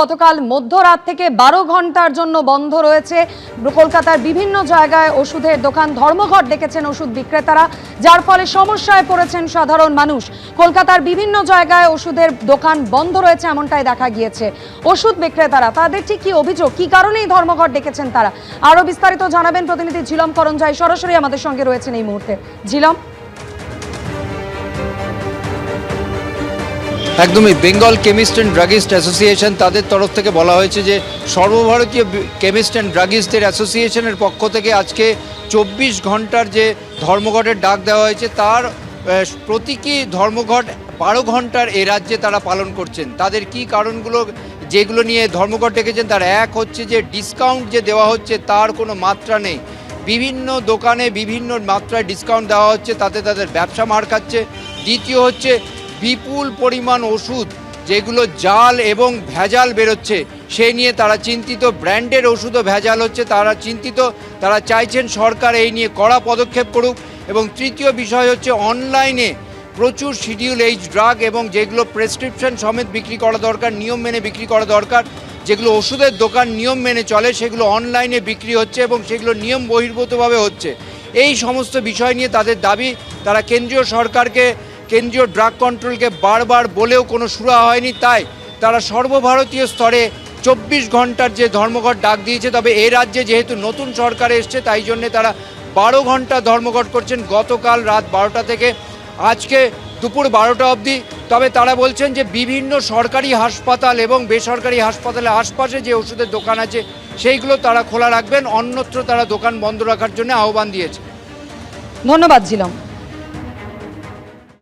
গতকাল মধ্যরাত থেকে 12 ঘন্টার জন্য বন্ধ রয়েছে কলকাতার বিভিন্ন জায়গায় ওষুধের দোকান। ধর্মঘট ডেকেছেন ওষুধ বিক্রেতারা, যার ফলে সমস্যায় পড়েছেন সাধারণ মানুষ। কলকাতার বিভিন্ন জায়গায় ওষুধের দোকান বন্ধ রয়েছে এমনটাই দেখা গিয়েছে। ওষুধ বিক্রেতারা তাদের ঠিক কি অভিযোগ, কি কারণেই ধর্মঘট ডেকেছেন তারা, আরো বিস্তারিত জানাবেন প্রতিনিধি ঝিলম করঞ্জাই সরাসরি আমাদের সঙ্গে রয়েছেন এই মুহূর্তে। ঝিলম, একদমই Bengal chemist and druggist association তাদের তরফ থেকে বলা হয়েছে যে সর্বভারতীয় কেমিস্ট অ্যান্ড ড্রাগিস্টদের অ্যাসোসিয়েশনের পক্ষ থেকে আজকে 24 ঘন্টার যে ধর্মঘটের ডাক দেওয়া হয়েছে তার প্রতীকী ধর্মঘট 12 ঘন্টার এ রাজ্যে তারা পালন করছেন। তাদের কি কারণগুলো যেগুলো নিয়ে ধর্মঘট ডেকেছেন, তার এক হচ্ছে যে ডিসকাউন্ট যে দেওয়া হচ্ছে তার কোনো মাত্রা নেই। বিভিন্ন দোকানে বিভিন্ন মাত্রায় ডিসকাউন্ট দেওয়া হচ্ছে, তাতে তাদের ব্যবসা মার খাচ্ছে। দ্বিতীয় হচ্ছে বিপুল পরিমাণ ওষুধ যেগুলো জাল এবং ভেজাল বেরোচ্ছে সেই নিয়ে তারা চিন্তিত। ব্র্যান্ডের ওষুধও ভেজাল হচ্ছে, তারা চিন্তিত। তারা চাইছেন সরকার এই নিয়ে কড়া পদক্ষেপ করুক। এবং তৃতীয় বিষয় হচ্ছে অনলাইনে প্রচুর শিডিউল এইচ ড্রাগ এবং যেগুলো প্রেসক্রিপশন সমেত বিক্রি করা দরকার, নিয়ম মেনে বিক্রি করা দরকার, যেগুলো ওষুধের দোকান নিয়ম মেনে চলে সেগুলো অনলাইনে বিক্রি হচ্ছে এবং সেগুলো নিয়ম বহির্ভূতভাবে হচ্ছে। এই সমস্ত বিষয় নিয়ে তাদের দাবি। তারা কেন্দ্রীয় সরকারকে, কেন্দ্রীয় ড্রাগ কন্ট্রোলকে বারবার বলেও কোনো সুরাহা হয়নি, তাই তারা সর্বভারতীয় স্তরে 24 ঘন্টার যে ধর্মঘট ডাক দিয়েছে। তবে এই রাজ্যে যেহেতু নতুন সরকার এসছে তাই জন্যে তারা 12 ঘন্টা ধর্মঘট করছেন, গতকাল রাত 12টা থেকে আজকে দুপুর 12টা অবধি। তবে তারা বলছেন যে বিভিন্ন সরকারি হাসপাতাল এবং বেসরকারি হাসপাতালের আশপাশে যে ওষুধের দোকান আছে সেইগুলো তারা খোলা রাখবেন, অন্যত্র তারা দোকান বন্ধ রাখার জন্য আহ্বান দিয়েছে। ধন্যবাদ ঝিলম।